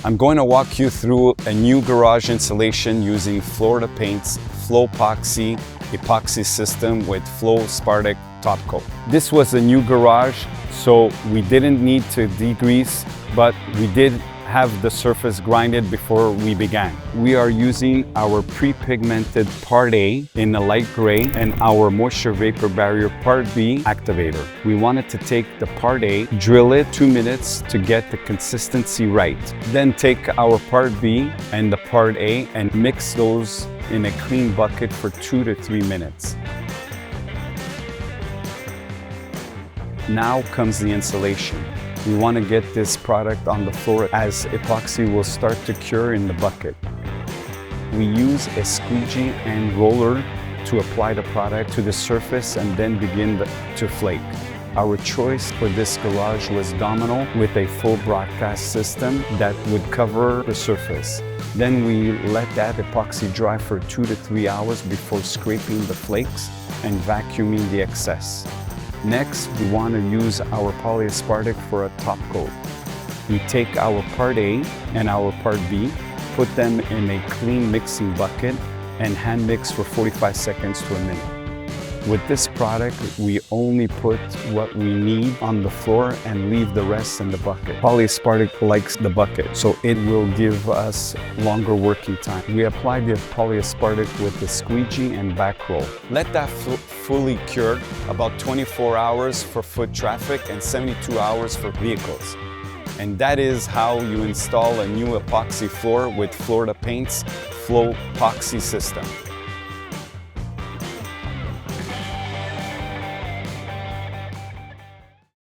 I'm going to walk you through a new garage insulation using Florida Paint's Flow-Poxy Epoxy system with Flo-Spartic Topcoat. This was a new garage, so we didn't need to degrease, but we did have the surface grinded before we began. We are using our pre-pigmented Part A in a light gray and our moisture vapor barrier Part B activator. We wanted to take the Part A, drill it 2 minutes to get the consistency right. Then take our Part B and the Part A and mix those in a clean bucket for 2 to 3 minutes. Now comes the insulation. We want to get this product on the floor as epoxy will start to cure in the bucket. We use a squeegee and roller to apply the product to the surface and then begin to flake. Our choice for this garage was Domino with a full broadcast system that would cover the surface. Then we let that epoxy dry for 2 to 3 hours before scraping the flakes and vacuuming the excess. Next, we want to use our Polyaspartic for a top coat. We take our Part A and our Part B, put them in a clean mixing bucket, and hand mix for 45 seconds to a minute. With this product, we only put what we need on the floor and leave the rest in the bucket. Polyaspartic likes the bucket, so it will give us longer working time. We apply the Polyaspartic with the squeegee and back roll. Let that fully cure, about 24 hours for foot traffic and 72 hours for vehicles. And that is how you install a new epoxy floor with Florida Paint's Flow-Poxy system.